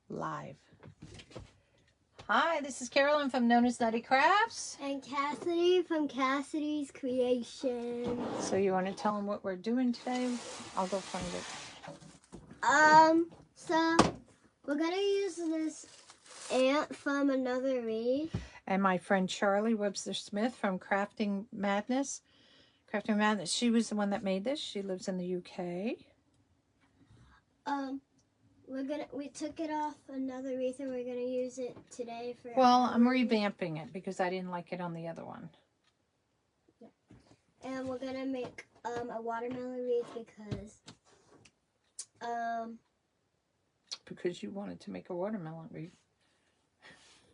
live. Hi, this is Carolynne from Nonnas Nutty Krafts. And Cassidy from Cassidy's Creation. So you want to tell them what we're doing today? I'll go find it. So we're going to use this ant from another wreath. And my friend Charlie Webster Smith from Crafting Maddness. Crafting Maddness, she was the one that made this. She lives in the UK. We took it off another wreath and we're gonna use it today for. Well, I'm revamping it because I didn't like it on the other one. Yeah. And we're gonna make a watermelon wreath because you wanted to make a watermelon wreath.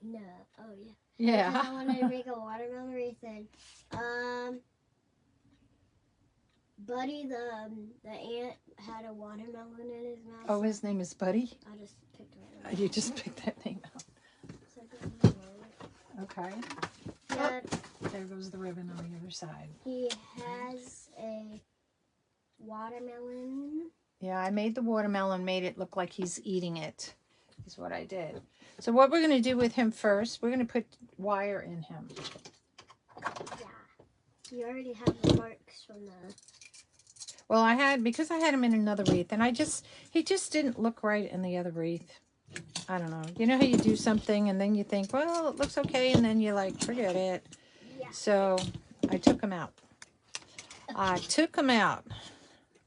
No. Oh yeah. Yeah. Because I wanted to make a watermelon wreath and Buddy the ant had a watermelon in his mouth. Oh, his name is Buddy? I just picked it up. You just picked that name out. Okay. Yeah. Oh, there goes the ribbon on the other side. He has a watermelon. Yeah, I made the watermelon, made it look like he's eating it, is what I did. So what we're going to do with him first, we're going to put wire in him. Yeah. You already have the marks from the... Well, because I had him in another wreath, and he just didn't look right in the other wreath. I don't know. You know how you do something, and then you think, well, it looks okay, and then you're like, forget it. Yeah. So I took him out.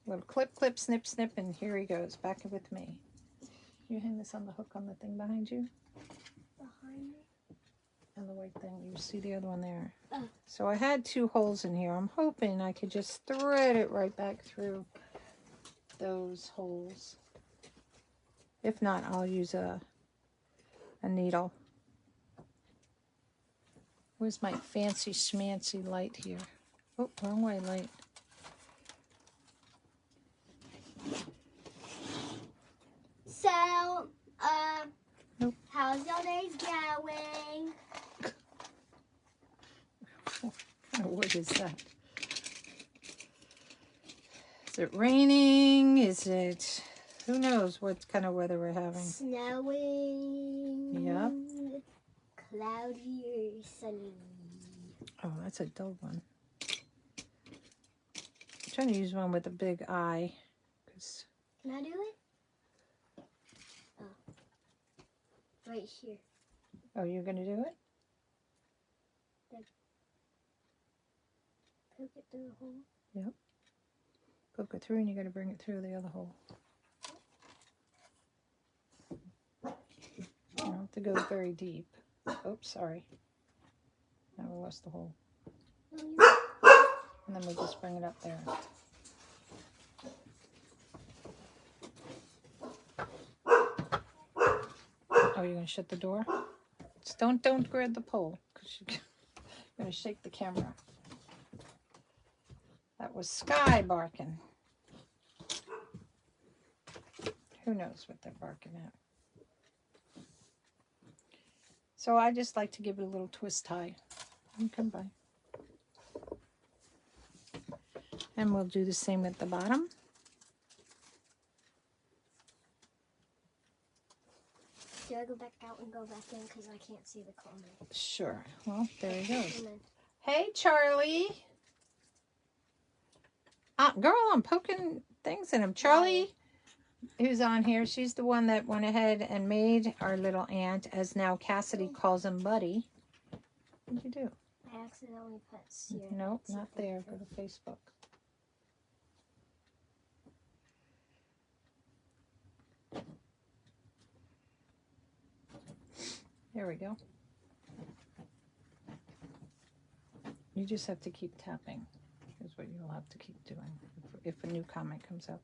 Little clip, clip, snip, snip, and here he goes, back with me. You hang this on the hook on the thing behind you? Behind me? And the white thing, you see the other one there. Oh. So I had 2 holes in here. I'm hoping I could just thread it right back through those holes. If not, I'll use a needle. Where's my fancy schmancy light here? Oh, wrong way light. So, Nope. How's your days going? What kind of wood is that? Is it raining? Is it... Who knows what kind of weather we're having? Snowing. Yep. Cloudy or sunny. Oh, that's a dull one. I'm trying to use one with a big eye. Can I do it? Oh. Right here. Oh, you're going to do it? Poke it through the hole. Yep. Poke it through and you got to bring it through the other hole. You don't have to go very deep. Oops, sorry. Now we lost the hole. And then we just bring it up there. Oh, you're going to shut the door? Just don't grab the pole because you're going to shake the camera. That was Sky barking. Who knows what they're barking at. So I just like to give it a little twist tie. You come by. And we'll do the same at the bottom. Do I go back out and go back in because I can't see the comment? Sure. Well, there he goes. Hey, Charlie. Girl, I'm poking things in him. Charlie, who's on here, she's the one that went ahead and made our little ant, as now Cassidy calls him Buddy. What'd you do? I accidentally put Sierra. Nope, not there. Go to Facebook. There we go. You just have to keep tapping, is what you'll have to keep doing if a new comment comes up.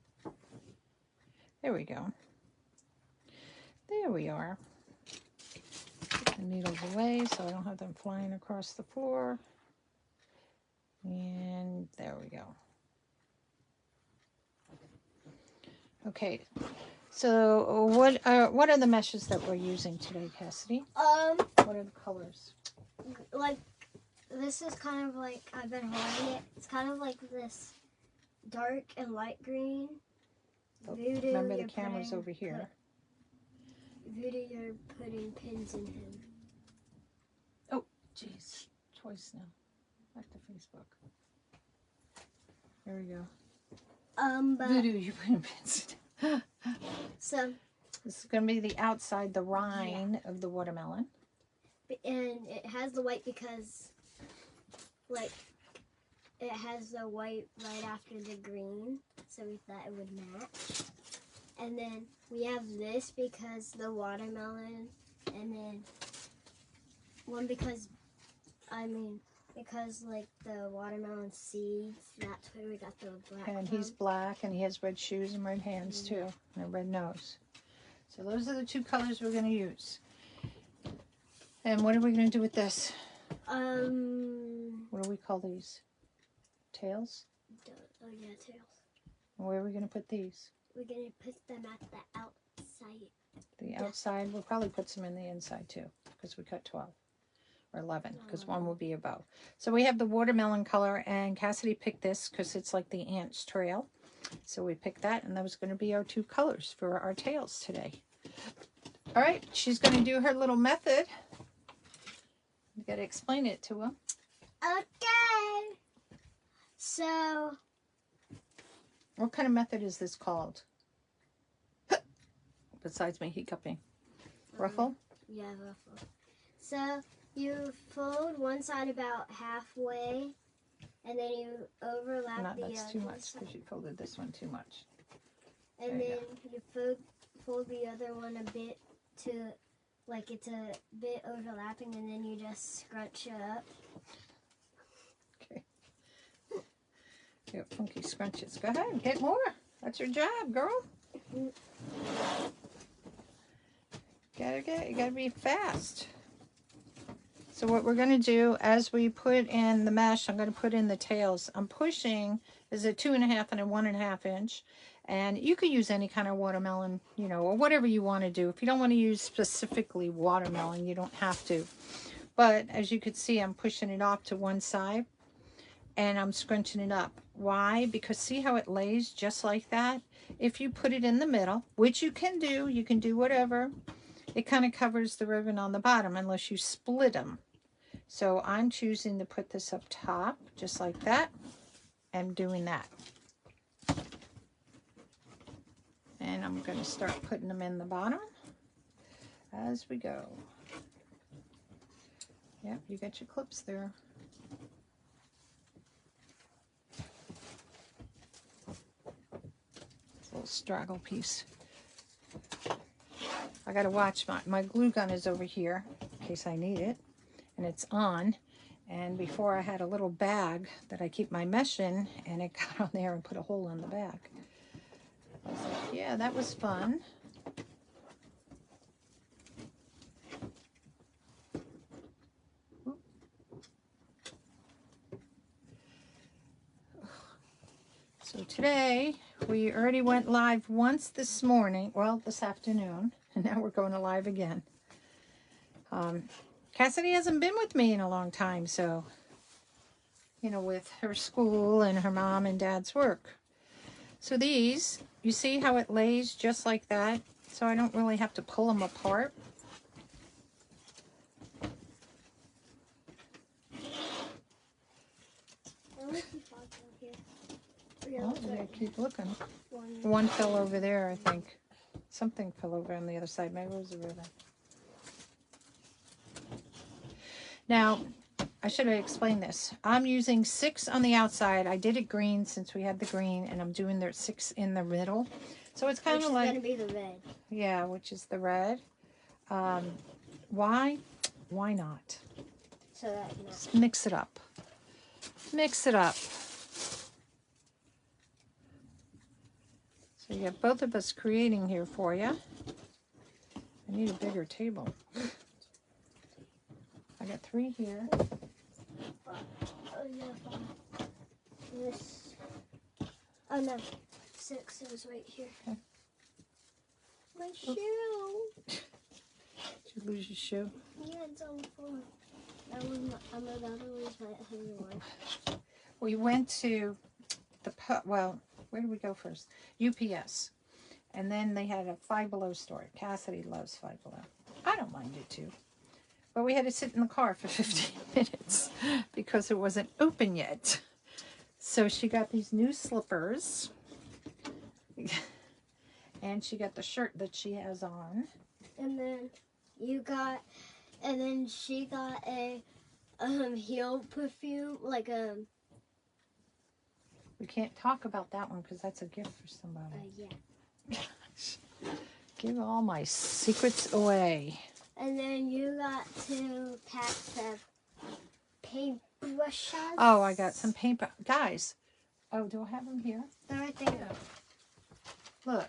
There we go. There we are. Put the needles away so I don't have them flying across the floor. And there we go. Okay, so what are the meshes that we're using today, Cassidy? What are the colors? Like, this is kind of like, I've been holding it. It's kind of like this dark and light green. Remember the camera's over here. video you're putting pins in him. Oh, jeez. Twice now. Back to Facebook. There we go. But Voodoo, you put in pins. so This is going to be the outside, the rind of the watermelon. and it has the white because like it has the white right after the green, so we thought it would match. And then we have this because the watermelon, and then one because like the watermelon seeds, that's where we got the black And from. he's black, and he has red shoes and red hands too, and a red nose. So those are the two colors we're going to use. And what are we going to do with this? What do we call these? Tails? Oh yeah, tails. And where are we going to put these? We're gonna put them at the outside. The outside, we'll probably put some in the inside too, because we cut 12 or 11, because one will be a bow. So we have the watermelon color, and Cassidy picked this because it's like the ant's trail. So we picked that, and that was going to be our two colors for our tails today. All right, she's going to do her little method. You got to explain it to him. Okay. So, What kind of method is this called? Besides me hiccuping. Ruffle? Yeah, ruffle. So, you fold one side about halfway, and then you overlap No, the that's other too much side. because you folded this one too much. And There you then you fold the other one a bit to, like it's a bit overlapping, and then you just scrunch it up. Okay. You got funky scrunches. Go ahead, get more. That's your job, girl. You gotta be fast. So what we're gonna do as we put in the mesh, I'm gonna put in the tails. I'm pushing, is a 2.5 and a 1.5 inch. And you could use any kind of watermelon, you know, or whatever you want to do. If you don't want to use specifically watermelon, you don't have to. But as you can see, I'm pushing it off to one side and I'm scrunching it up. Why? Because see how it lays just like that? If you put it in the middle, which you can do whatever, it kind of covers the ribbon on the bottom unless you split them. So I'm choosing to put this up top, just like that. I'm doing that. And I'm going to start putting them in the bottom as we go. Yep, you got your clips there. It's a little straggle piece. I got to watch my glue gun is over here in case I need it. And it's on. And before I had a little bag that I keep my mesh in, and it got on there and put a hole in the bag. I was like, yeah, that was fun. So today, we already went live once this morning, well, this afternoon, and now we're going to live again. Cassidy hasn't been with me in a long time, so, you know, with her school and her mom and dad's work. So these, you see how it lays just like that? So I don't really have to pull them apart. Oh, you gotta keep looking. One fell over there, I think. Something fell over on the other side. Maybe it was a ribbon. Now, I should have explained this. I'm using 6 on the outside. I did it green since we had the green, and I'm doing the 6 in the middle. So it's kind of like... Which is going to be the red. Yeah, which is the red. Why? Why not? So that you know. Just mix it up. Mix it up. So you have both of us creating here for you. I need a bigger table. I got 3 here. Oh, yeah, this. Oh, no. 6 is right here. Okay. My shoe. Did you lose your shoe? Yeah, it's on the floor. I'm about to lose my other one. We went to the, well, where did we go first? UPS. And then they had a Five Below store. Cassidy loves Five Below. I don't mind it too. But we had to sit in the car for 15 minutes because it wasn't open yet. So she got these new slippers. And she got the shirt that she has on. And then she got a heel perfume, like a. We can't talk about that one because that's a gift for somebody. Yeah. Give all my secrets away. And then you got 2 packs of paintbrushes. Oh, I got some paint. Guys. Oh, do I have them here? They're right there. Look.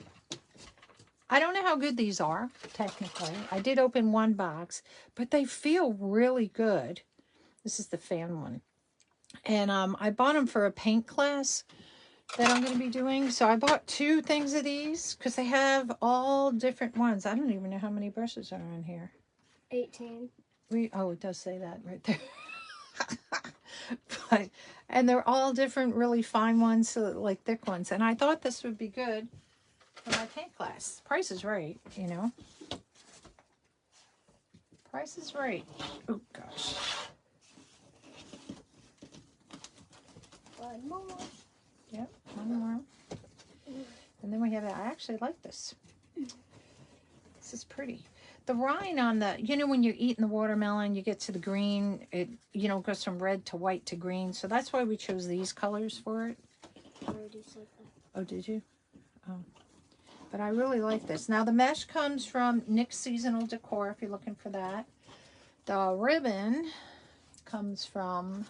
I don't know how good these are, technically. I did open one box, but they feel really good. This is the fan one. And I bought them for a paint class that I'm going to be doing. So I bought 2 things of these because they have all different ones. I don't even know how many brushes are in here. 18. Oh, it does say that right there. And they're all different, really fine ones, so like thick ones. And I thought this would be good for my paint class. Price is right, you know. Price is right. Oh, gosh. One more. Yep, one more. And then we have it. I actually like this. This is pretty. The rind on the, you know, when you're eating the watermelon, you get to the green, it, you know, goes from red to white to green. So that's why we chose these colors for it. I already said that. Oh, did you? Oh. But I really like this. Now, the mesh comes from NNK Seasonal Decor, if you're looking for that. The ribbon comes from,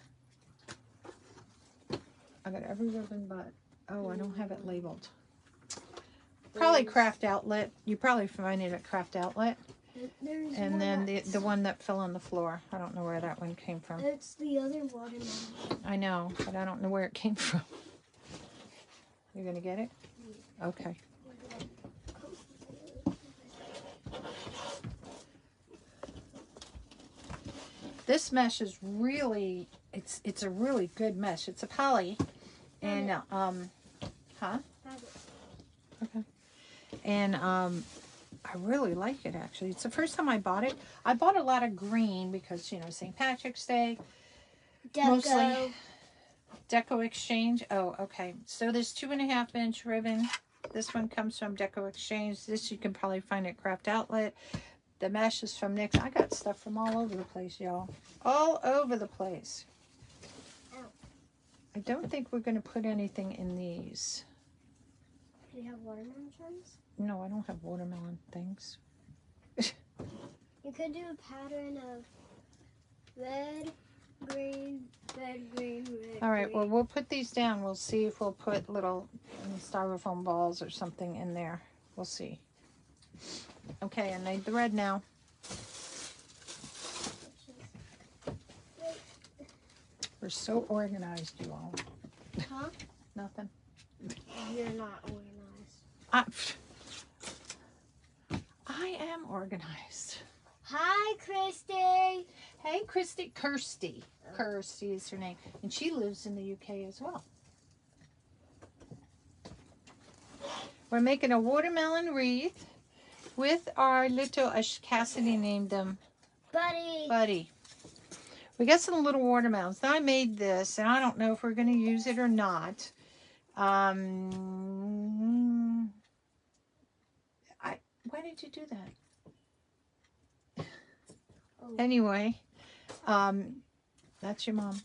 I got every ribbon but, oh, I don't have it labeled. Probably Craft Outlet. You probably find it at Craft Outlet. And then the one that fell on the floor. I don't know where that one came from. It's the other watermelon. I know, but I don't know where it came from. You're going to get it? Okay. This mesh is really, it's a really good mesh. It's a poly. And, huh? Okay. And, I really like it, actually. It's the first time I bought it. I bought a lot of green because, you know, St. Patrick's Day. Deco. Mostly Deco Exchange. Oh, okay. So this 2.5 inch ribbon. This one comes from Deco Exchange. This you can probably find at Craft Outlet. The mesh is from NNK. I got stuff from all over the place, y'all. All over the place. Ow. I don't think we're going to put anything in these. Do you have watermelon ones? No, I don't have watermelon things. You could do a pattern of red, green, red, green, red. All right, green. well, we'll put these down. We'll see if we'll put little styrofoam balls or something in there. We'll see. Okay, I made the red now. We're so organized, you all. Huh? Nothing. You're not organized. I am organized. Hi, Christy. Hey, Kirsty. Kirsty is her name. And she lives in the UK as well. We're making a watermelon wreath with our little, as Cassidy named them, Buddy. We got some little watermelons. Now I made this, and I don't know if we're going to use it or not. Why did you do that? Oh. Anyway, that's your mom.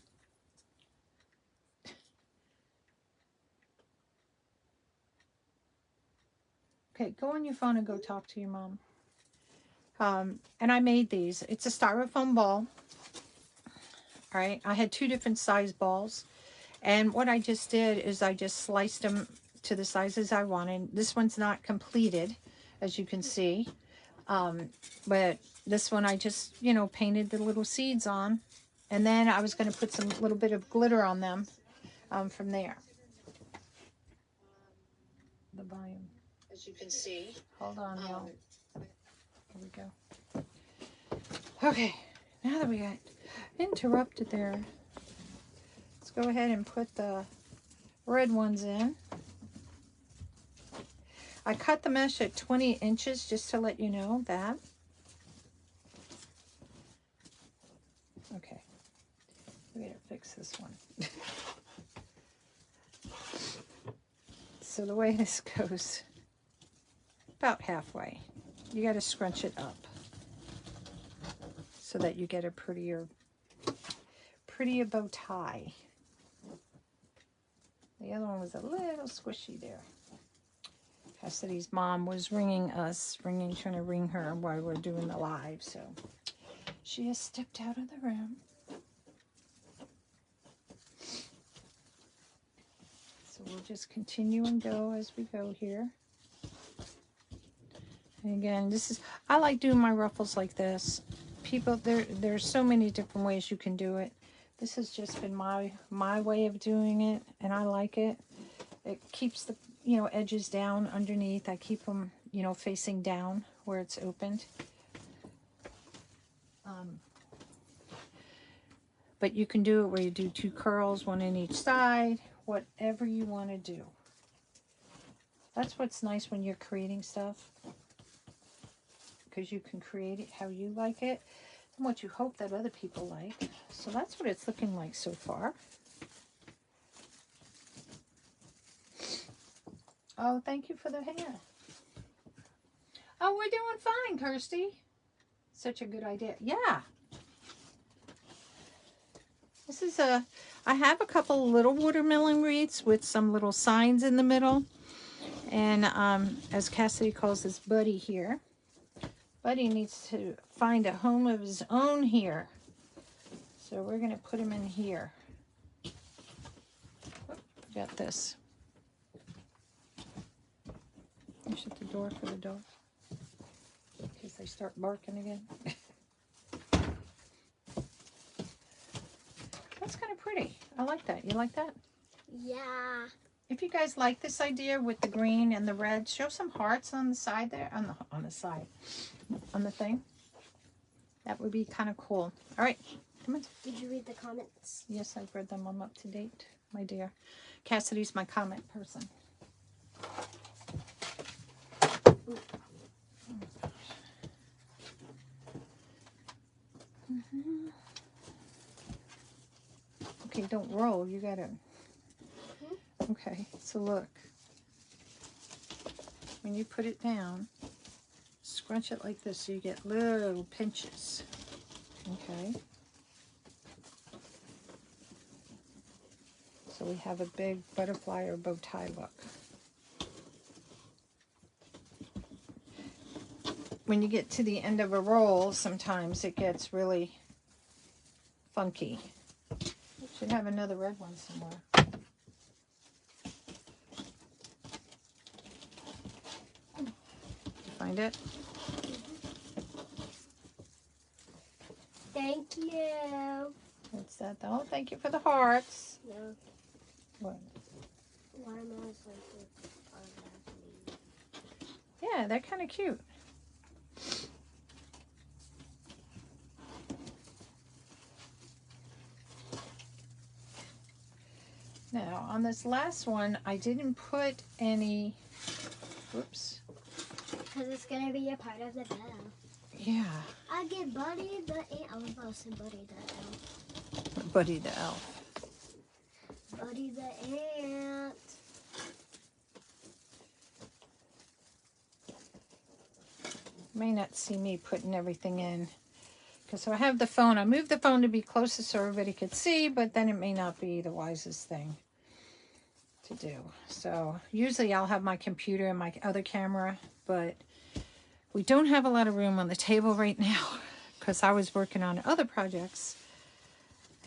Okay, go on your phone and go talk to your mom. And I made these. It's a styrofoam ball. All right, I had 2 different size balls. And what I just did is I just sliced them to the sizes I wanted. This one's not completed, as you can see. But this one I just, you know, painted the little seeds on. And then I was going to put some little bit of glitter on them from there. The volume. As you can see. Hold on, y'all. Here we go. Okay, now that we got interrupted there, let's go ahead and put the red ones in. I cut the mesh at 20 inches just to let you know that. Okay, we gotta fix this one. So the way this goes, about halfway, you gotta scrunch it up so that you get a prettier bow tie. The other one was a little squishy there. Cassidy's mom was trying to ring her while we're doing the live, so she has stepped out of the room. So we'll just continue and go as we go here. And again, I like doing my ruffles like this. People, there's so many different ways you can do it. This has just been my way of doing it, and I like it. It keeps the edges down underneath. I keep them facing down where it's opened. But you can do it where you do 2 curls, 1 in each side, whatever you want to do. That's what's nice when you're creating stuff, because you can create it how you like it and what you hope that other people like. So that's what it's looking like so far. Oh, thank you for the hair. Oh, we're doing fine, Kirsty. Such a good idea. Yeah. This is I have a couple little watermelon wreaths with some little signs in the middle. And as Cassidy calls this Buddy here, Buddy needs to find a home of his own here. So we're going to put him in here. Oh, got this. You shut the door for the dog in case they start barking again. That's kind of pretty. I like that. You like that? Yeah. If you guys like this idea with the green and the red, show some hearts on the side there, on the side, on the thing. That would be kind of cool. All right, come on. Did you read the comments? Yes, I've read them. I'm up to date, my dear. Cassidy's my comment person. Okay, don't roll. You gotta. Okay, so look. When you put it down, scrunch it like this so you get little pinches. Okay. So we have a big butterfly or bow tie look. When you get to the end of a roll, sometimes it gets really funky. Should have another red one somewhere. Find it? Thank you. What's that though? Thank you for the hearts. No. What? Watermelons like the Yeah, they're kind of cute. Now, on this last one, I didn't put any, whoops. Because it's going to be a part of the bell. Yeah. I get Buddy the Ant. I was about to say Buddy the Elf. Buddy the Elf. Buddy the Ant. You may not see me putting everything in. Because so I have the phone. I moved the phone to be closest so everybody could see, but then it may not be the wisest thing to do. So usually I'll have my computer and my other camera, but we don't have a lot of room on the table right now because I was working on other projects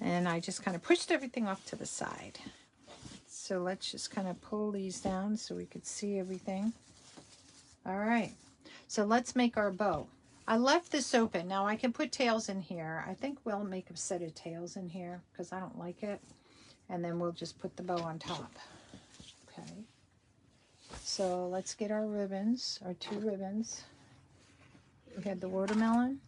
and I just kind of pushed everything off to the side. So let's just kind of pull these down so we could see everything. All right, so let's make our bow. I left this open. Now I can put tails in here. I think we'll make a set of tails in here because I don't like it. And then we'll just put the bow on top. Okay. So let's get our ribbons, our 2 ribbons. We had the watermelon.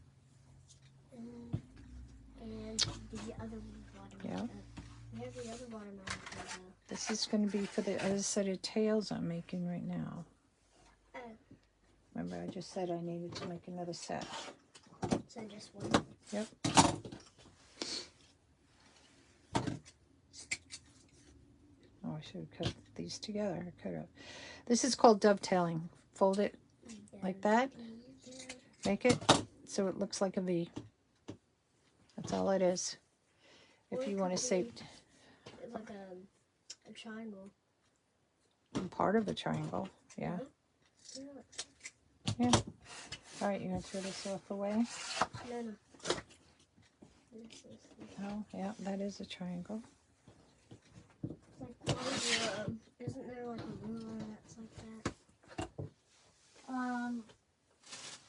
And the other watermelon. Yeah. We have the other watermelon. This is going to be for the other set of tails I'm making right now. Remember, I just said I needed to make another set. So just one. Yep. Oh, I should have cut these together. I could have. This is called dovetailing. Fold it like that. Make it so it looks like a V. That's all it is. If you want to save like a triangle. Part of a triangle, yeah. Yeah. All right, you're gonna throw this off away. No. Oh, yeah, that is a triangle. Like, isn't there like a ruler that's like that?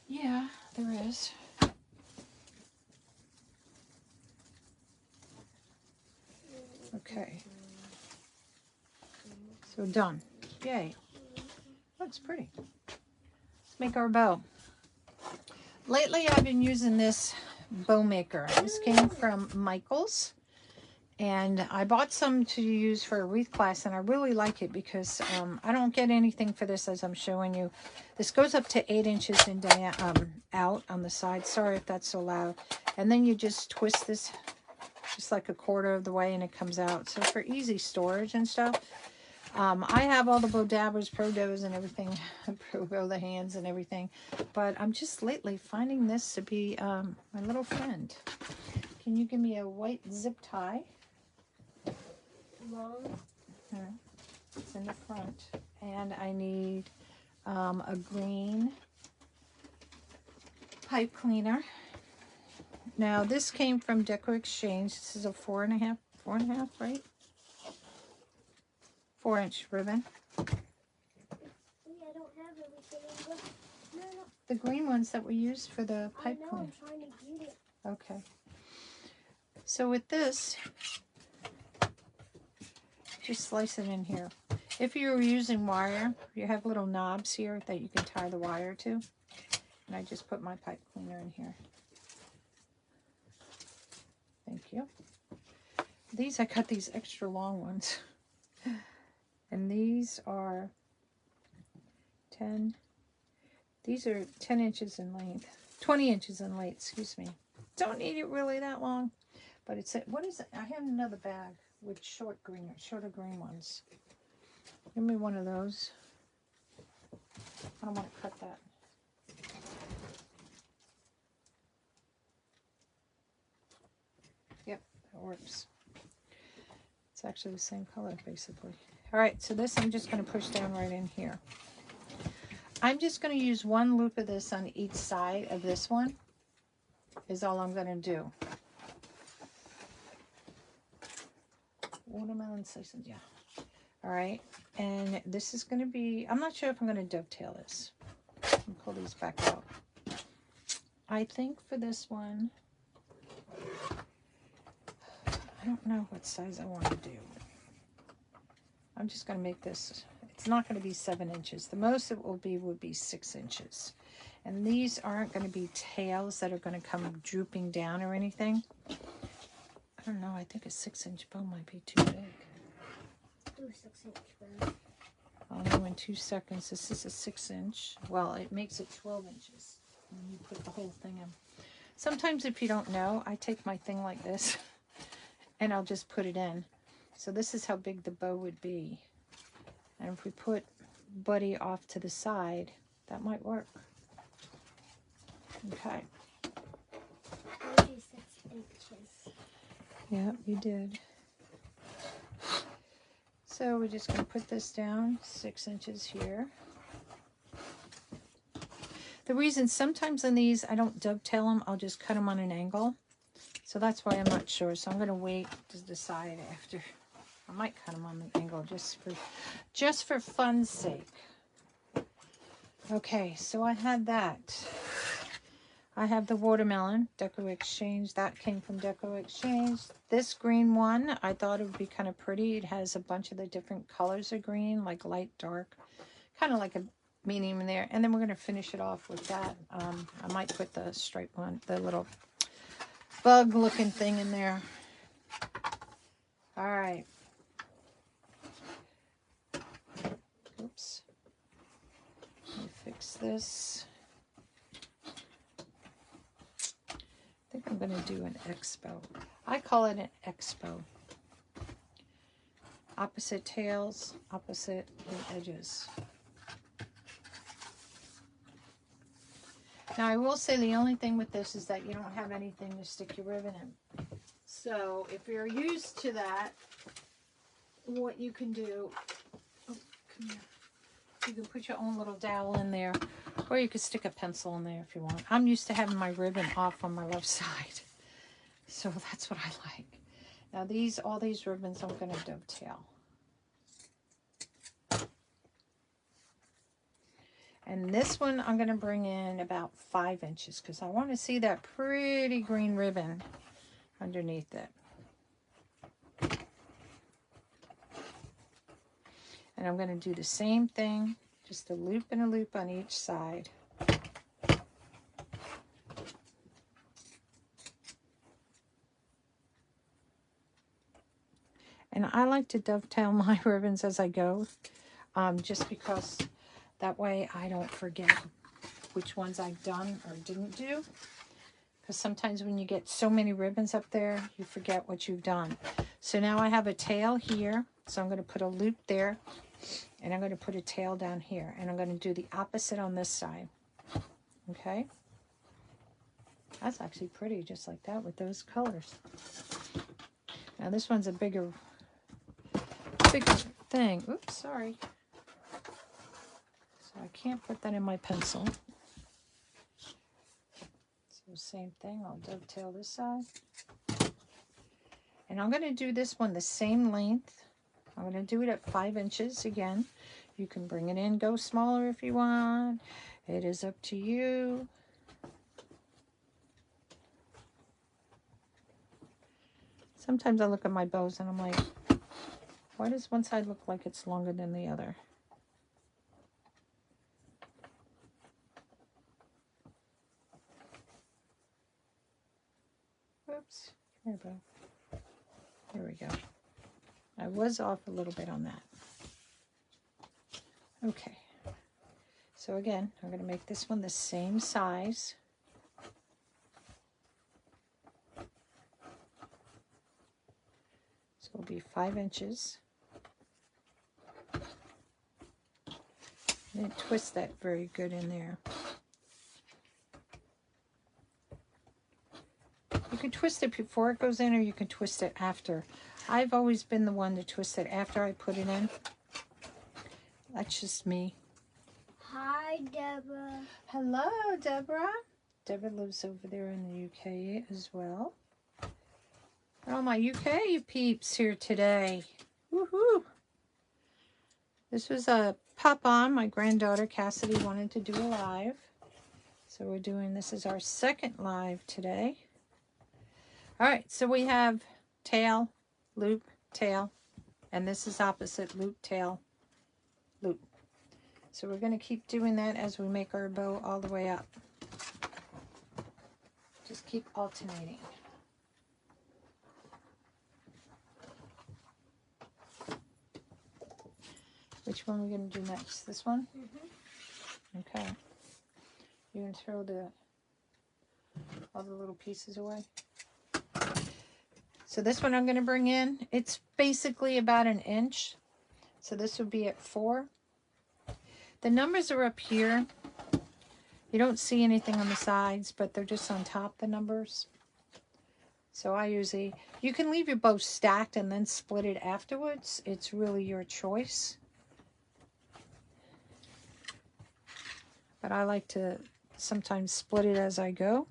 Yeah, there is. Okay. So done. Yay. Looks pretty. Let's make our bow. Lately I've been using this bow maker. This came from Michael's. And I bought some to use for a wreath class, and I really like it because I don't get anything for this as I'm showing you. This goes up to 8 inches in out on the side. Sorry if that's so loud. And then you just twist this just like a quarter of the way and it comes out. So for easy storage and stuff. I have all the bow dabbers, pro dows and everything, pro the hands and everything. But I'm just lately finding this to be my little friend. Can you give me a white zip tie? Long. It's in the front. And I need a green pipe cleaner. Now this came from Decor Exchange. This is a 4.5, right? 4-inch ribbon. Yeah, I don't have everything. No. The green ones that we used for the pipe I know, cleaner. I'm trying to get it. Okay. So with this, just slice it in here. If you're using wire, you have little knobs here that you can tie the wire to. And I just put my pipe cleaner in here. Thank you. These, I cut these extra long ones. And these are 10. These are 10 inches in length. 20 inches in length, excuse me. Don't need it really that long. But it's, what is it? I have another bag with shorter green ones. Give me one of those. I don't want to cut that. Yep, that works. It's actually the same color, basically. All right, so this I'm just going to push down right in here. I'm just going to use one loop of this on each side of this one, is all I'm going to do. Watermelon slices, yeah. All right, and this is going to be, I'm not sure if I'm going to dovetail this. Let me pull these back out. I think for this one, I don't know what size I want to do. I'm just going to make this, it's not going to be 7 inches. The most it will be would be 6 inches. And these aren't going to be tails that are going to come drooping down or anything. I don't know, I think a 6-inch bow might be too big. Do a 6-inch bow. I'll know in 2 seconds. This is a 6-inch. Well, it makes it 12 inches. And you put the whole thing in. Sometimes if you don't know, I take my thing like this and I'll just put it in. So this is how big the bow would be. And if we put Buddy off to the side, that might work. Okay. I do 6 inches. Yeah, you did. So we're just going to put this down 6 inches here. The reason sometimes in these I don't dovetail them, I'll just cut them on an angle. So that's why I'm not sure. So I'm going to wait to decide after. I might cut them on an angle just for fun's sake. Okay, so I had that. I have the watermelon, Decor Exchange. That came from Decor Exchange. This green one, I thought it would be kind of pretty. It has a bunch of the different colors of green, like light, dark. Kind of like a medium in there. And then we're going to finish it off with that. I might put the striped one, the little bug-looking thing in there. All right. Oops. Let me fix this. I think I'm going to do an expo. I call it an expo. Opposite tails, opposite the edges. Now I will say the only thing with this is that you don't have anything to stick your ribbon in. So if you're used to that, what you can do, oh, come here. You can put your own little dowel in there, or you could stick a pencil in there if you want. I'm used to having my ribbon off on my left side, so that's what I like. Now all these ribbons I'm going to dovetail. And this one I'm going to bring in about 5 inches because I want to see that pretty green ribbon underneath it. And I'm going to do the same thing, just a loop and a loop on each side. And I like to dovetail my ribbons as I go, just because that way I don't forget which ones I've done or didn't do. Because sometimes when you get so many ribbons up there, you forget what you've done. So now I have a tail here, so I'm going to put a loop there. And I'm going to put a tail down here. And I'm going to do the opposite on this side. Okay? That's actually pretty, just like that with those colors. Now this one's a bigger thing. Oops, sorry. So I can't put that in my pencil. So same thing, I'll dovetail this side. And I'm going to do this one the same length. I'm going to do it at 5 inches again. You can bring it in, go smaller if you want. It is up to you. Sometimes I look at my bows and I'm like, why does one side look like it's longer than the other? Oops, here we go. There we go. I was off a little bit on that. Okay. So again, I'm going to make this one the same size. So it'll be 5 inches. And twist that very good in there. You can twist it before it goes in, or you can twist it after. I've always been the one to twist it after I put it in. That's just me. Hi, Deborah. Hello, Deborah. Deborah lives over there in the UK as well. All my UK peeps here today. Woohoo! This was a pop-on. My granddaughter Cassidy wanted to do a live. So we're doing, this is our second live today. All right, so we have tail, loop, tail, and this is opposite, loop, tail, loop. So we're going to keep doing that as we make our bow all the way up. Just keep alternating. Which one are we going to do next? This one? Mm-hmm. Okay. You're going to throw all the little pieces away? So this one I'm going to bring in. It's basically about 1 inch. So this would be at 4. The numbers are up here. You don't see anything on the sides, but they're just on top, the numbers. So I usually, you can leave your bow stacked and then split it afterwards. It's really your choice. But I like to sometimes split it as I go.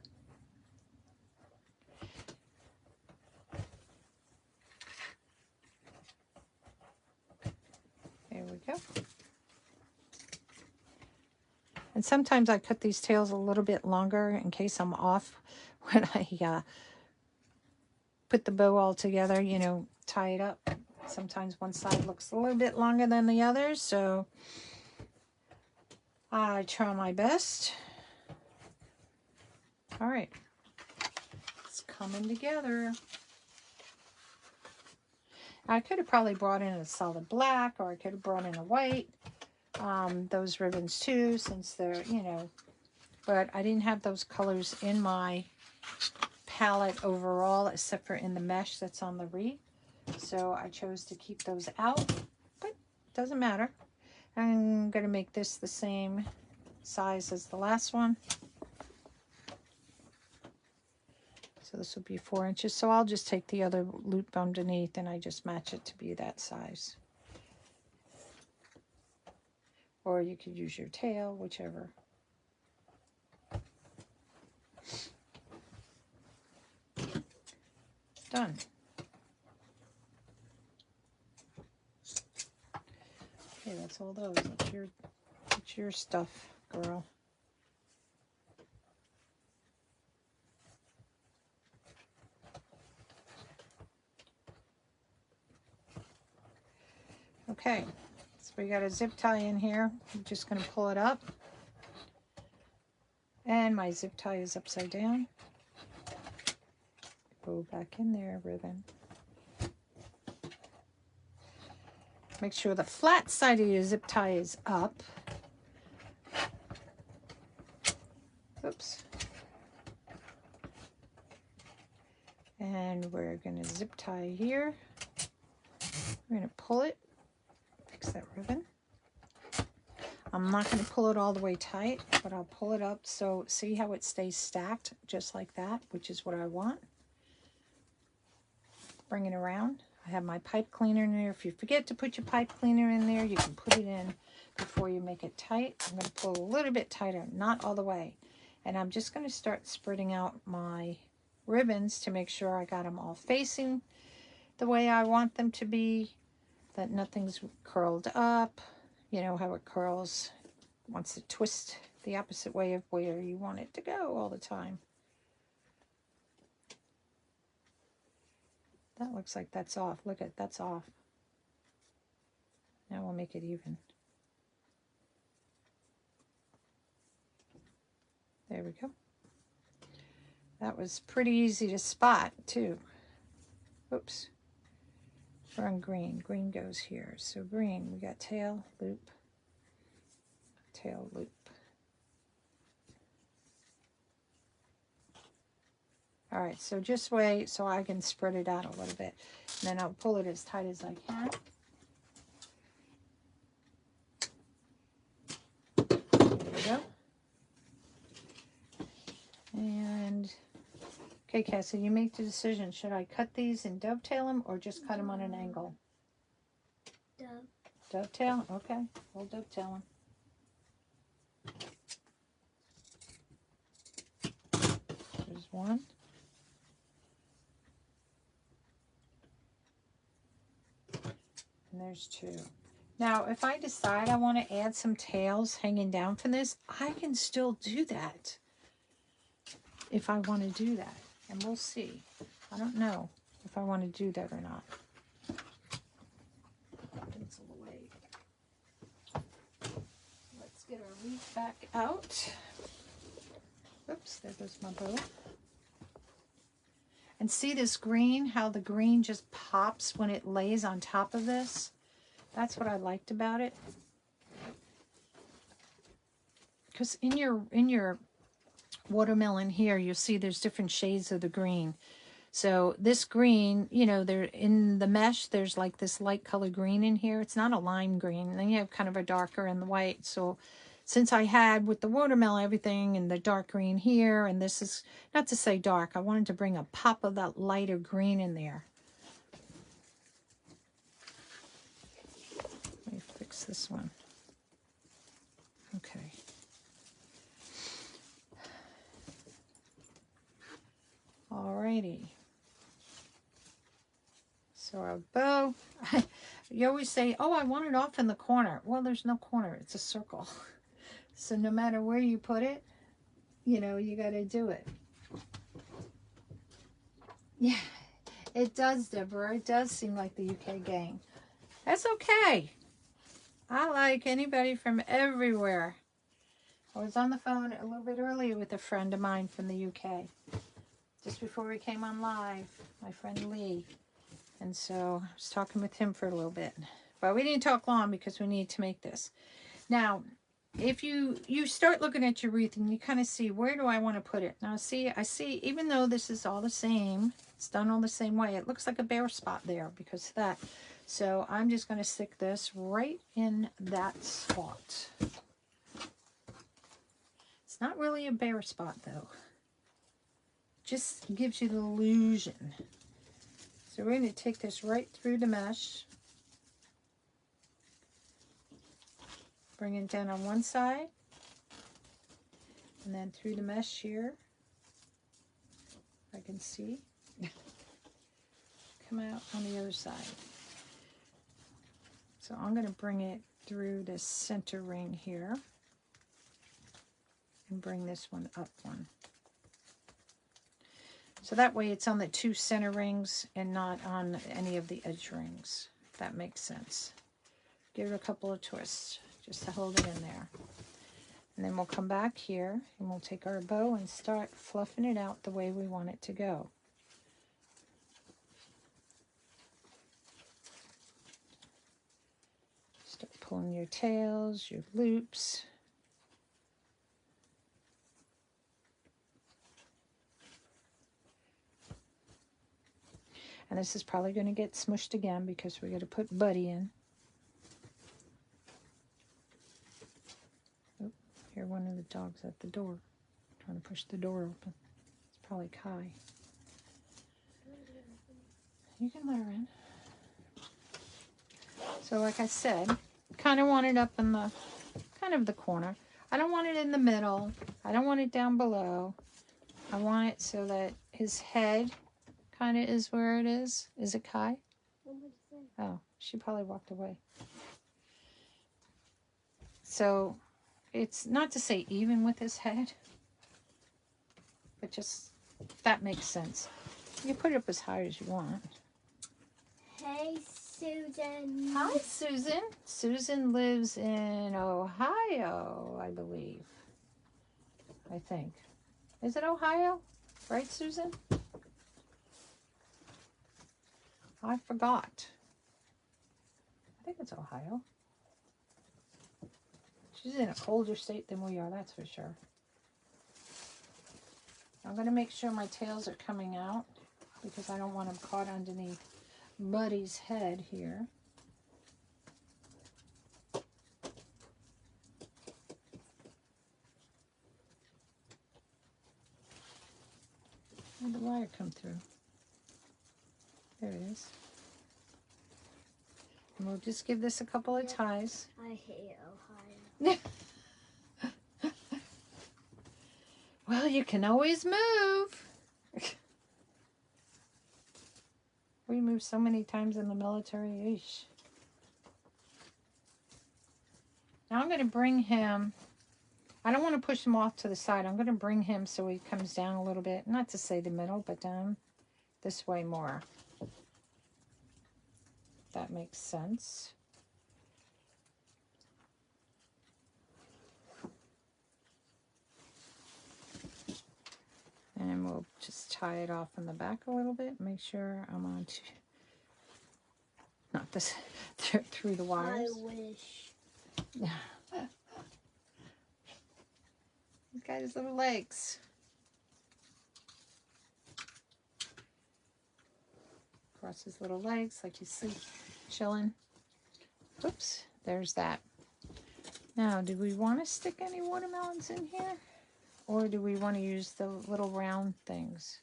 There we go. And sometimes I cut these tails a little bit longer in case I'm off when I put the bow all together, you know, tie it up. Sometimes one side looks a little bit longer than the other, so I try my best. All right, it's coming together. I could have probably brought in a solid black, or I could have brought in a white, those ribbons too, since they're, you know, but I didn't have those colors in my palette overall, except for in the mesh that's on the wreath. So I chose to keep those out, but doesn't matter. I'm going to make this the same size as the last one. So this will be 4 inches. So I'll just take the other loop underneath and I just match it to be that size. Or you could use your tail, whichever. Done. Okay, that's all those. That's your stuff, girl. Okay, so we got a zip tie in here. I'm just going to pull it up. And my zip tie is upside down. Go back in there, ribbon. Make sure the flat side of your zip tie is up. Oops. And we're going to zip tie here. We're going to pull it. Fix that ribbon. I'm not going to pull it all the way tight, but I'll pull it up. So see how it stays stacked just like that, which is what I want. Bring it around. I have my pipe cleaner in there. If you forget to put your pipe cleaner in there, you can put it in before you make it tight. I'm going to pull a little bit tighter, not all the way. And I'm just going to start spreading out my ribbons to make sure I got them all facing the way I want them to be, that nothing's curled up. You know how it curls, wants to twist the opposite way of where you want it to go all the time. That looks like that's off. Look at that's off. Now we'll make it even. There we go. That was pretty easy to spot too. Oops. We're on green. Green goes here. So green, we got tail, loop, tail, loop. All right, so just wait so I can spread it out a little bit. And then I'll pull it as tight as I can. There we go. And, okay, Cassie, you make the decision. Should I cut these and dovetail them or just cut them on an angle? Dovetail? Okay, we'll dovetail them. There's one. And there's two. Now, if I decide I want to add some tails hanging down from this, I can still do that. If I want to do that. And we'll see. I don't know if I want to do that or not. Pencil away. Let's get our wreath back out. Oops, there goes my bow. And see this green, how the green just pops when it lays on top of this? That's what I liked about it. Because in your watermelon here, you'll see there's different shades of the green. So this green, you know, there in the mesh, there's like this light color green in here. It's not a lime green. And then you have kind of a darker in the white. So since I had with the watermelon everything and the dark green here, and this is, not to say dark, I wanted to bring a pop of that lighter green in there. Let me fix this one. Okay. Alrighty. So our bow, you always say, oh, I want it off in the corner. Well, there's no corner. It's a circle. So no matter where you put it, you know, you got to do it. Yeah, it does, Deborah. It does seem like the UK gang. That's okay. I like anybody from everywhere. I was on the phone a little bit earlier with a friend of mine from the UK. Just before we came on live, my friend Lee. And so I was talking with him for a little bit. But we didn't talk long because we need to make this. Now, if you start looking at your wreath and you kind of see, where do I want to put it? Now, see, I see, even though this is all the same, it's done all the same way, it looks like a bare spot there because of that. So I'm just going to stick this right in that spot. It's not really a bare spot, though. Just gives you the illusion. So we're going to take this right through the mesh. Bring it down on one side. And then through the mesh here. I can see. Come out on the other side. So I'm going to bring it through this center ring here. And bring this one up one. So that way it's on the 2 center rings and not on any of the edge rings. If that makes sense. Give it a couple of twists just to hold it in there. And then we'll come back here and we'll take our bow and start fluffing it out the way we want it to go. Start pulling your tails, your loops. And this is probably going to get smushed again because we're going to put Buddy in. Oh, hear one of the dogs at the door. Trying to push the door open. It's probably Kai. You can let her in. So like I said, kind of want it up in the, kind of the corner. I don't want it in the middle. I don't want it down below. I want it so that his head kind of is where it is. Is it Kai? Oh, she probably walked away. So it's not to say even with his head, but just, that makes sense. You can put it up as high as you want. Hey, Susan. Hi, Susan. Susan lives in Ohio, I believe. I think. Is it Ohio? Right, Susan? I forgot. I think it's Ohio. She's in a colder state than we are, that's for sure. I'm going to make sure my tails are coming out because I don't want them caught underneath Buddy's head here. Where'd the wire come through? There it is. And we'll just give this a couple of ties. I hate Ohio. Well, you can always move. We moved so many times in the military. Eesh. Now I'm going to bring him. I don't want to push him off to the side. I'm going to bring him so he comes down a little bit. Not to say the middle, but down this way more. That makes sense. And we'll just tie it off in the back a little bit. Make sure I'm on not this through the wires. I wish. He's got his little legs. Cross his little legs like you see, chilling. Oops, there's that. Now, do we want to stick any watermelons in here? Or do we want to use the little round things?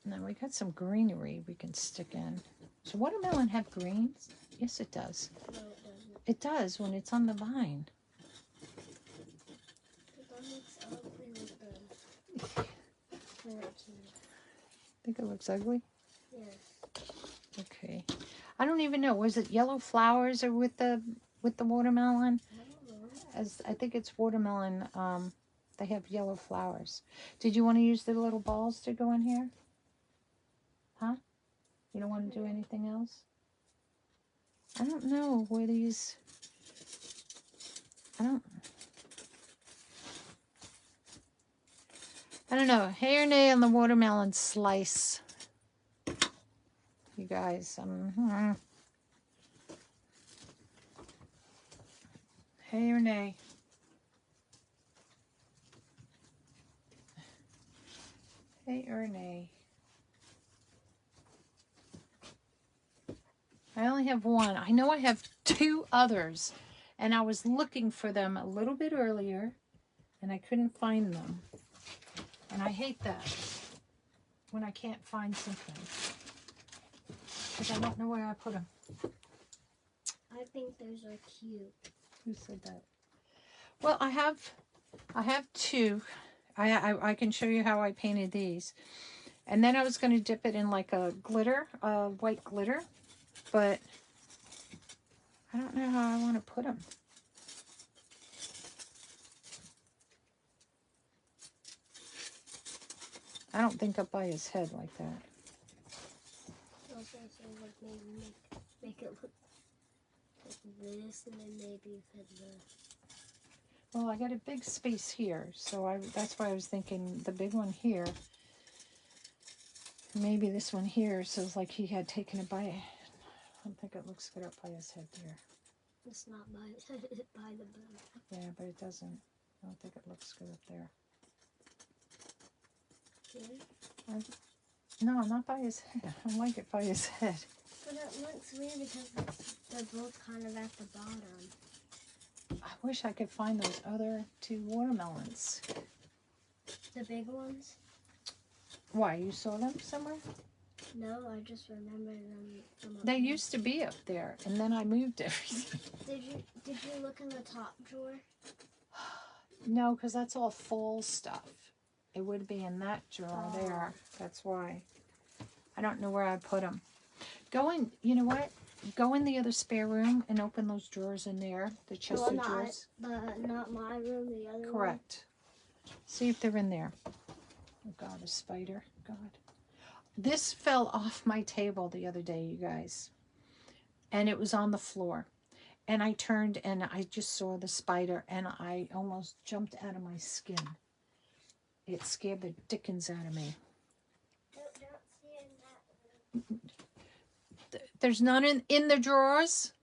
Now, we got some greenery we can stick in. Does watermelon have greens? Yes, it does. No, it doesn't. It does when it's on the vine. That looks ugly with the plants in it. Think it looks ugly? Yes. Okay. I don't even know. Was it yellow flowers or with the watermelon? I don't know. As I think it's watermelon. They have yellow flowers. Did you want to use the little balls to go in here? Huh? You don't want to do anything else? I don't know where these. I don't know. Hair, nail, and the watermelon slice. You guys, Hey or nay? Hey or nay? I only have one. I know I have 2 others, and I was looking for them a little bit earlier, and I couldn't find them. And I hate that when I can't find something, because I don't know where I put them. I think those are cute. Who said that? Well, I have 2. I can show you how I painted these. And then I was going to dip it in like a glitter, white glitter, but I don't know how I want to put them. I don't think up by his head like that. Also, so like maybe make it look like this, and then maybe put the. Well, I got a big space here, so that's why I was thinking the big one here. Maybe this one here, so it's like he had taken it by. I don't think it looks good up by his head there. It's not by by the boat. Yeah, but it doesn't. I don't think it looks good up there. Yeah. No, not by his head. I like it by his head. But it looks weird because they're both kind of at the bottom. I wish I could find those other 2 watermelons. The big ones? Why, you saw them somewhere? No, I just remember them from up They here. used to be up there, and then I moved everything. Did you look in the top drawer? No, because that's all fall stuff. It would be in that drawer there. That's why. I don't know where I put them. Go in, you know what? Go in the other spare room and open those drawers in there. The chest of drawers. Not my room, the other one. Correct. See if they're in there. Oh God, a spider. God. This fell off my table the other day, you guys. And it was on the floor. And I turned and I just saw the spider and I almost jumped out of my skin. It scared the dickens out of me. Don't see it in that room. There's none in the drawers.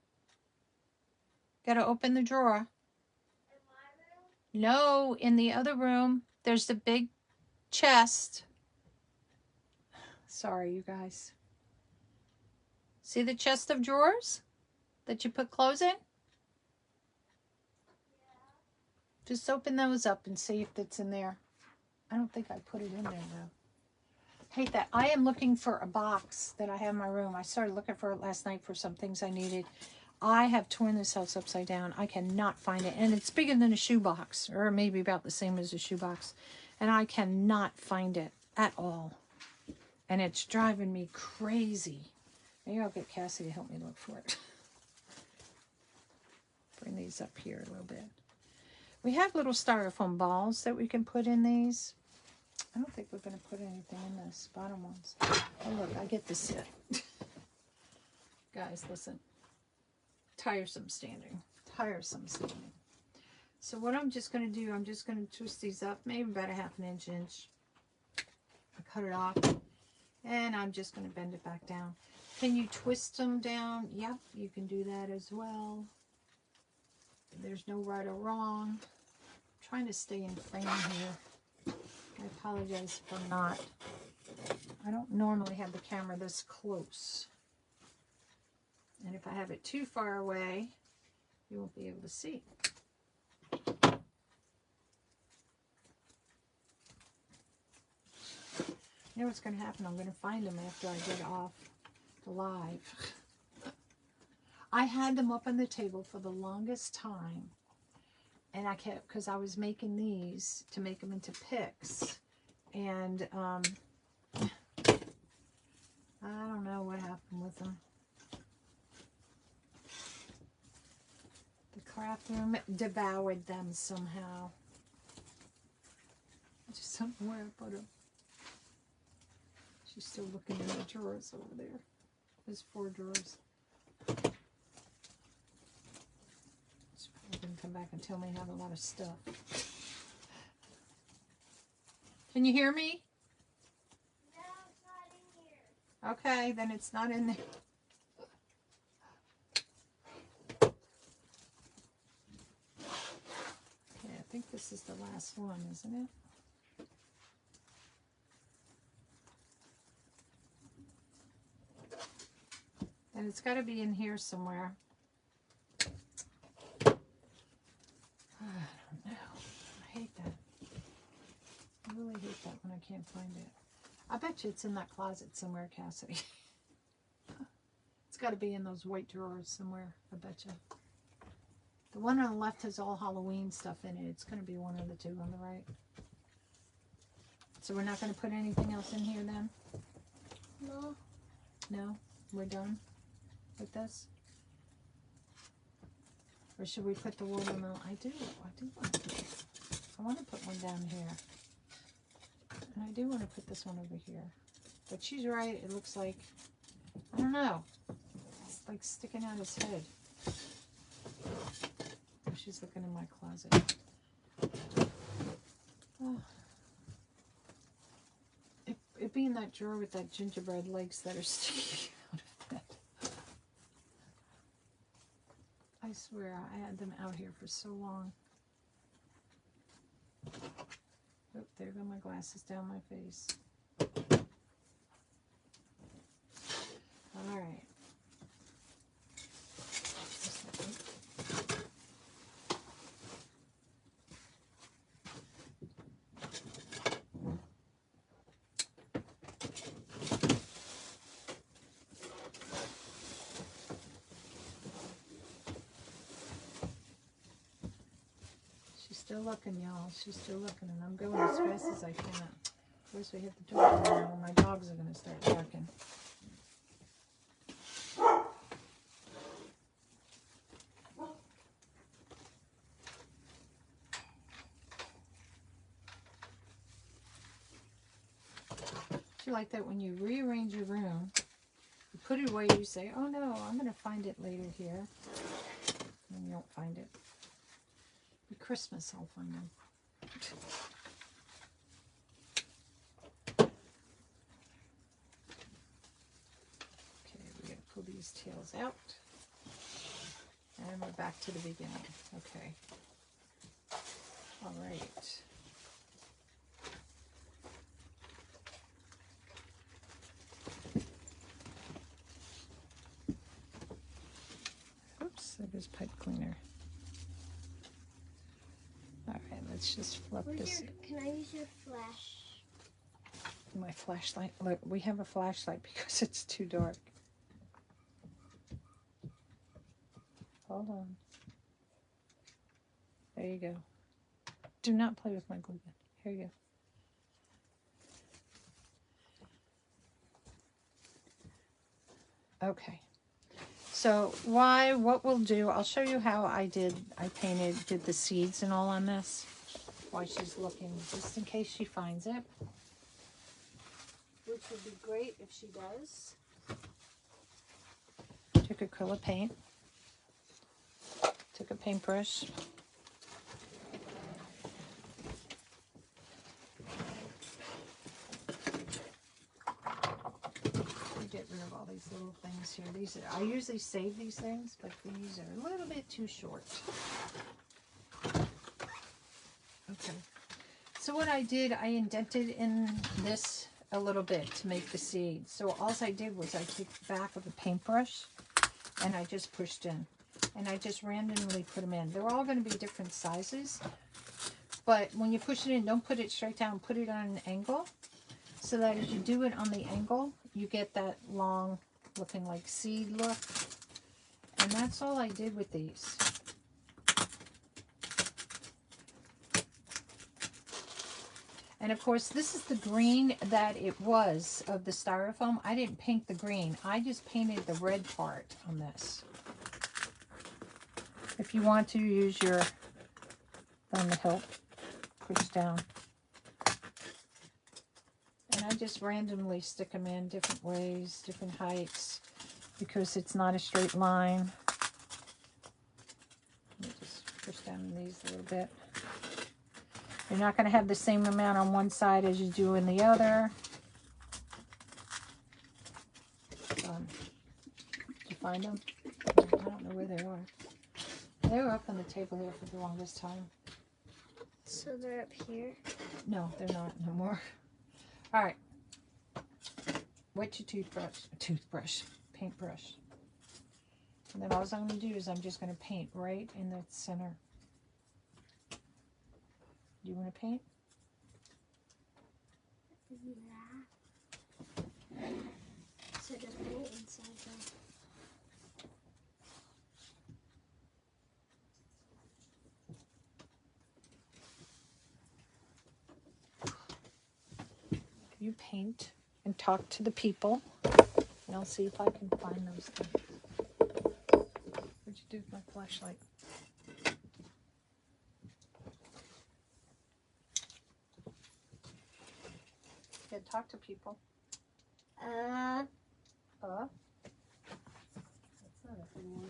Gotta open the drawer. In my room? No, in the other room. There's the big chest. Sorry, you guys. See the chest of drawers that you put clothes in? Yeah. Just open those up and see if it's in there. I don't think I put it in there, though. Hate that. I am looking for a box that I have in my room. I started looking for it last night for some things I needed. I have torn this house upside down. I cannot find it. And it's bigger than a shoebox, or maybe about the same as a shoebox. And I cannot find it at all. And it's driving me crazy. Maybe I'll get Cassie to help me look for it. Bring these up here a little bit. We have little styrofoam balls that we can put in these. I don't think we're going to put anything in this bottom ones. Oh, look, I get to sit. Guys, listen. Tiresome standing. Tiresome standing. So what I'm just going to do, I'm just going to twist these up, maybe about a ½ inch. I cut it off. And I'm just going to bend it back down. Can you twist them down? Yep, you can do that as well. There's no right or wrong. I'm trying to stay in frame here. I apologize for not. I don't normally have the camera this close. And if I have it too far away, you won't be able to see. You know what's going to happen? I'm going to find them after I get off the live. I had them up on the table for the longest time. And I kept, because I was making these to make them into picks. And I don't know what happened with them. The craft room devoured them somehow. I just don't know where I put them. She's still looking in the drawers over there. There's 4 drawers. She's probably going to come back and tell me I have a lot of stuff. Can you hear me? No, it's not in here. Okay, then it's not in there. think this is the last one, isn't it? And it's got to be in here somewhere. I don't know. I hate that. I really hate that when I can't find it. I bet you it's in that closet somewhere, Cassidy. It's got to be in those white drawers somewhere, I bet you. The one on the left has all Halloween stuff in it. It's going to be one of the two on the right. So we're not going to put anything else in here then? No. No? We're done with this? Or should we put the watermelon? I do want to. I want to put one down here. And I do want to put this one over here. But she's right. It looks like, I don't know. It's like sticking out his head. Oh, she's looking in my closet. Oh. It being that drawer with that gingerbread legs that are sticking out of it. I swear I had them out here for so long. Oh, there go my glasses down my face. All right. Still looking, y'all. She's still looking, and I'm going as fast as I can. Of course, we hit the door tomorrow, and my dogs are going to start barking. You like that when you rearrange your room, you put it away, you say, oh no, I'm going to find it later here. And you don't find it. Christmas, I'll find them. Okay, we're going to pull these tails out. And we're back to the beginning. Okay. All right. Oops, there goes pipe cleaner. Alright, let's just flip this. Can I use your flash? My flashlight. Look, we have a flashlight because it's too dark. Hold on. There you go. Do not play with my glue gun. Here you go. Okay. So what we'll do, I'll show you how I did the seeds and all on this while she's looking, just in case she finds it. Which would be great if she does. Took acrylic paint. Took a paintbrush. Get rid of all these little things here. I usually save these things, but these are a little bit too short. Okay. So what I did, I indented in this a little bit to make the seeds. So all I did was I took the back of a paintbrush and I just pushed in. And I just randomly put them in. They're all going to be different sizes. But when you push it in, don't put it straight down. Put it on an angle. So that as you do it on the angle, you get that long looking like seed look. And that's all I did with these. And of course, this is the green that it was of the styrofoam. I didn't paint the green. I just painted the red part on this. If you want to use your thumb to help push down. And I just randomly stick them in different ways, different heights, because it's not a straight line. Let me just push down these a little bit. You're not going to have the same amount on one side as you do in the other. Did you find them? I don't know where they are. They were up on the table here for the longest time. So they're up here? No, they're not no more. All right. Wet your toothbrush, paintbrush. And then all I'm going to do is I'm just going to paint right in the center. Do you want to paint? Yeah. So just paint inside them. You paint and talk to the people, and I'll see if I can find those things. What'd you do with my flashlight? Yeah, talk to people. That's not a thing.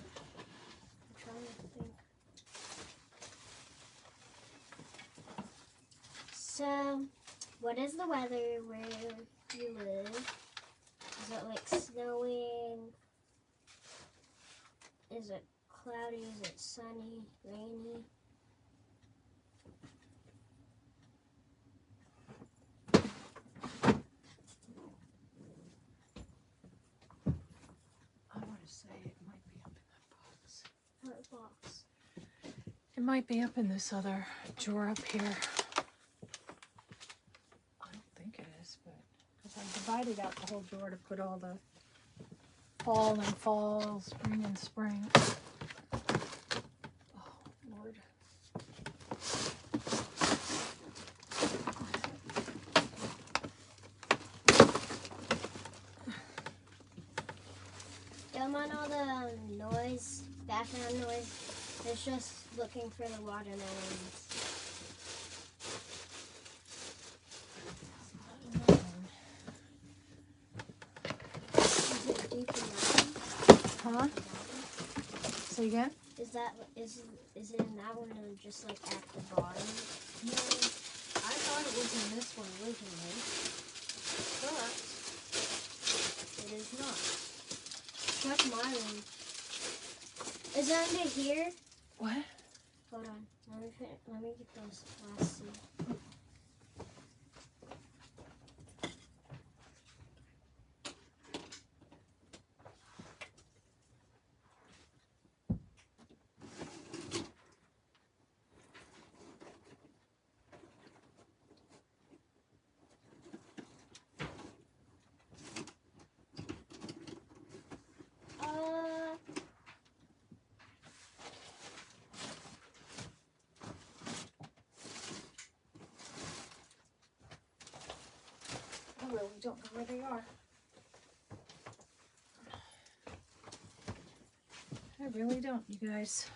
I'm trying to think. So, what is the weather where you live? Is it like snowing? Is it cloudy? Is it sunny? Rainy? I want to say it might be up in that box. What box? It might be up in this other drawer up here. I don't think it is, but because I divided out the whole drawer to put all the fall, spring and spring. Oh, Lord. Don't mind all the noise, background noise. It's just looking for the watermelons. Is it deep enough? Huh? Say again? Is it in that one or just like at the bottom? No, I thought it was in this one originally, but it is not. That's my one. Is it under here? What? Hold on. Let me get those last two. I really don't know where they are. I really don't, you guys.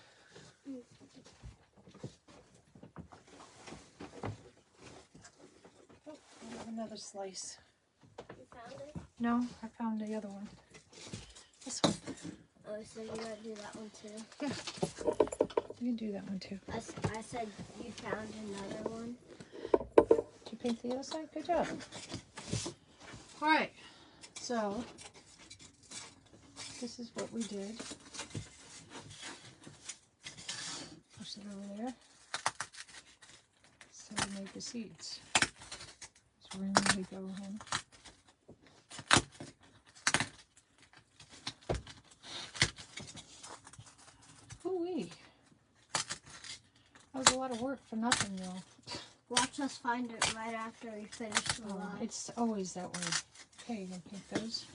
Oh, I have another slice. You found it? No, I found the other one. This one. Oh, so you gotta do that one too? Yeah. You can do that one too. I said you found another one. Did you paint the other side? Good job. Alright, so this is what we did. Push it over there. So we made the seeds. So where we go in. Ooh-wee. That was a lot of work for nothing, y'all. Watch us find it right after we finish the live. It's always that way. Okay, you gonna paint those?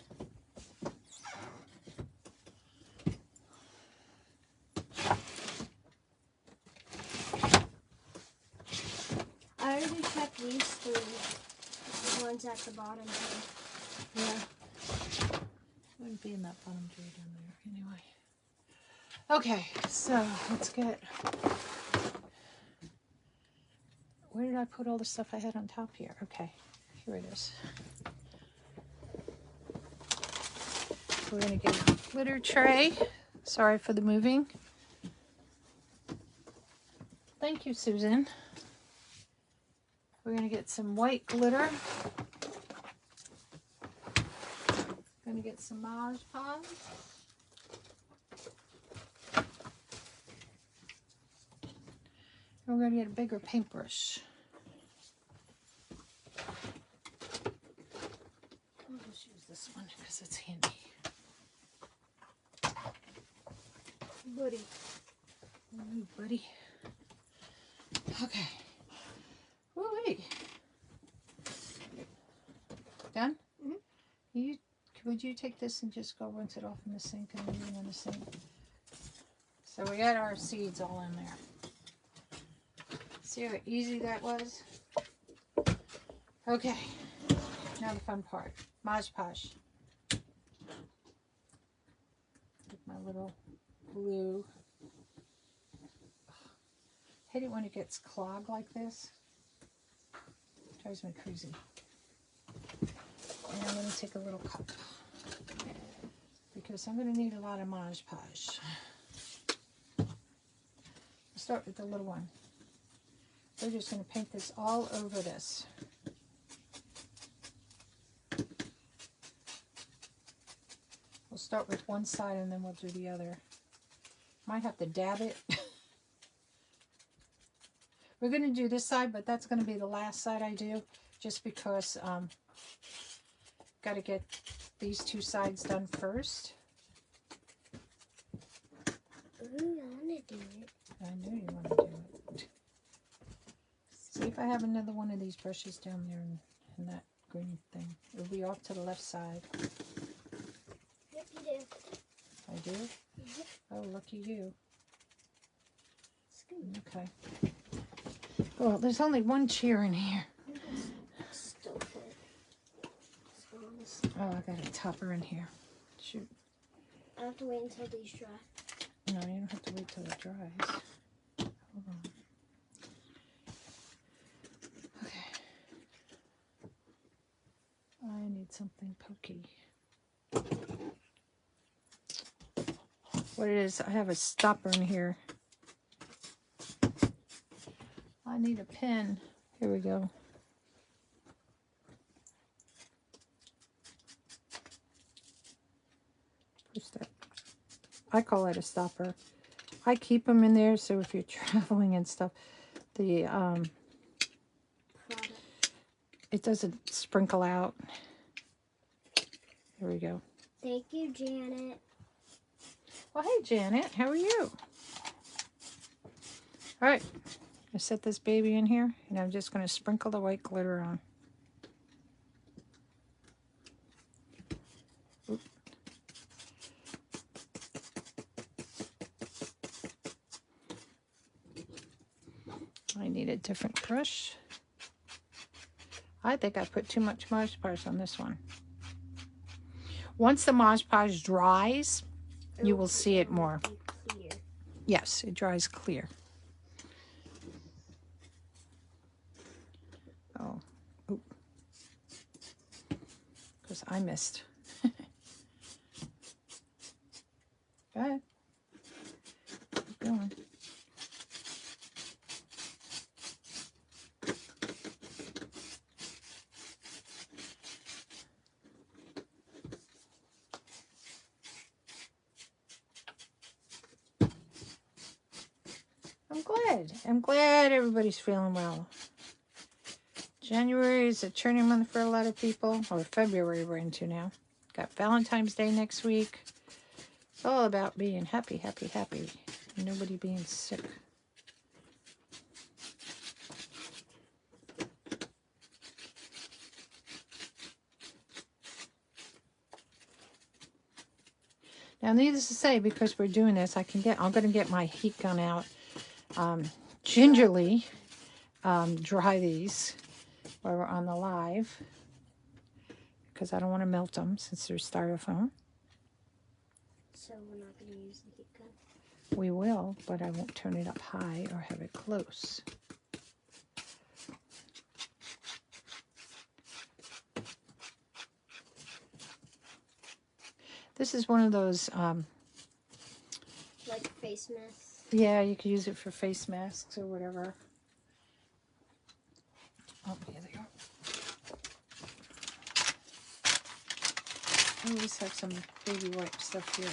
I already checked these three. The ones at the bottom here. Yeah. Wouldn't be in that bottom drawer down there anyway. Okay, so let's get. Where did I put all the stuff I had on top here? Okay, here it is. We're gonna get a glitter tray. Sorry for the moving. Thank you, Susan. We're gonna get some white glitter. Gonna get some Mod Podge. We're going to get a bigger paintbrush. I'll just use this one because it's handy. Buddy. Ooh, buddy. Okay. Woo-wee. Done? Mm-hmm. Would you take this and just go rinse it off in the sink and leave it in the sink? So we got our seeds all in there. See how easy that was? Okay. Now the fun part. Mod Podge. With my little glue. I hate it when it gets clogged like this. It drives me crazy. And I'm going to take a little cup because I'm going to need a lot of Mod Podge. I'll start with the little one. We're just going to paint this all over this. We'll start with one side and then we'll do the other. Might have to dab it. We're going to do this side, but that's going to be the last side I do, just because got to get these two sides done first. Ooh, I want to do it. I know you want to do it. See if I have another one of these brushes down there in that green thing. It'll be off to the left side. Yep, you do. I do? Mm-hmm. Oh, lucky you. Scoot. Okay. Well, there's only one chair in here. Still fit. Oh, I got a topper in here. Shoot. I have to wait until these dry. No, you don't have to wait till it dries. Hold on. Okay. I need something pokey. What it is, I have a stopper in here. I need a pen. Here we go. Push that. I call it a stopper. I keep them in there so if you're traveling and stuff, the it doesn't sprinkle out. There we go. Thank you, Janet. Well, hey, Janet. How are you? All right. I set this baby in here, and I'm just going to sprinkle the white glitter on. Oop. I need a different brush. I think I put too much Mod Podge on this one. Once the Mod Podge dries, you will see it more. Clear. Yes, it dries clear. Oh, because I missed. Go ahead. Keep going. I'm glad everybody's feeling well. January is a turning month for a lot of people, or February we're into now. Got Valentine's Day next week. It's all about being happy, happy, happy. Nobody being sick. Now, needless to say, because we're doing this, I'm going to get my heat gun out. Gingerly dry these while we're on the live, because I don't want to melt them since they're styrofoam. So we're not going to use the heat gun? We will, but I won't turn it up high or have it close. This is one of those like face masks? Yeah, you could use it for face masks or whatever. Oh, here they go. I always have some baby wipe stuff here.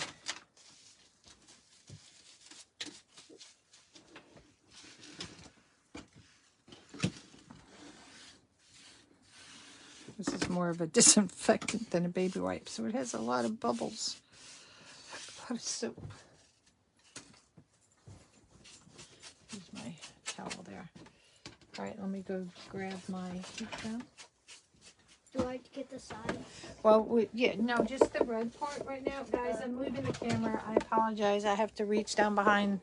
This is more of a disinfectant than a baby wipe, so it has a lot of bubbles. A lot of soap. Here's my towel there. All right, let me go grab my heat gun. Do I get the side? Well, yeah, no, just the red part right now. Guys, I'm moving the camera. I apologize. I have to reach down behind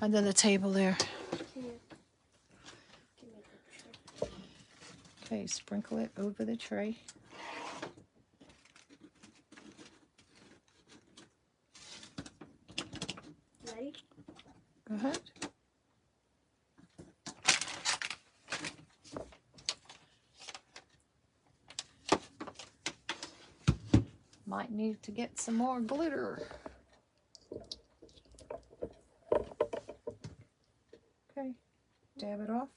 under the table there. Okay, sprinkle it over the tray. Ready? Go ahead. Might need to get some more glitter. Okay, dab it off,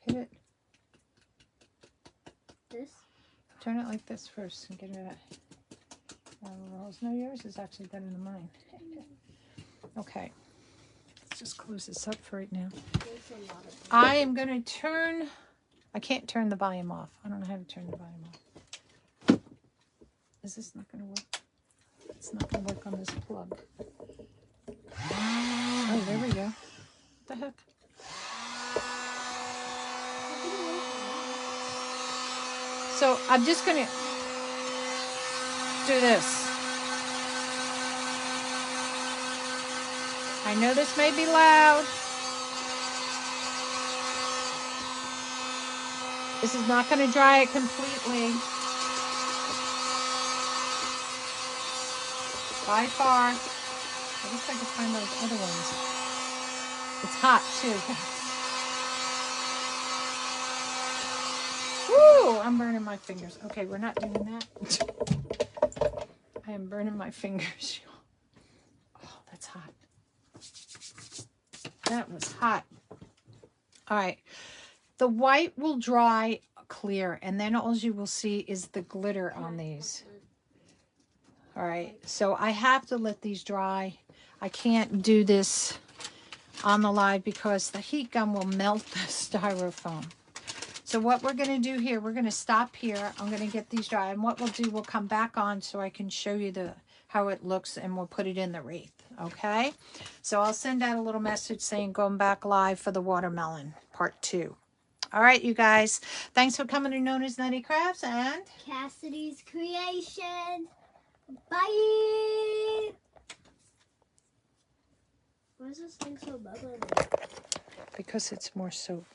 hit it. This? Turn it like this first and get rid of that. Rolls. No, yours is actually better than mine. Okay, let's just close this up for right now. I am going to turn, I can't turn the volume off. I don't know how to turn the volume off. Is this not going to work? It's not going to work on this plug. Oh, there we go. What the heck? So I'm just going to do this. I know this may be loud. This is not going to dry it completely. By far. I wish I could find those other ones. It's hot too. Woo! I'm burning my fingers. Okay, we're not doing that. I am burning my fingers. Oh, that's hot. That was hot. All right. The white will dry clear, and then all you will see is the glitter on these. All right, so I have to let these dry. I can't do this on the live because the heat gun will melt the styrofoam. So what we're going to do here, we're going to stop here. I'm going to get these dry, and what we'll do, we'll come back on so I can show you how it looks, and we'll put it in the wreath, okay? So I'll send out a little message saying going back live for the watermelon, part 2. All right, you guys. Thanks for coming to Nonnas Nutty Krafts and Cassidy's Creation. Bye. Why is this thing so bubbly? because it's more soap.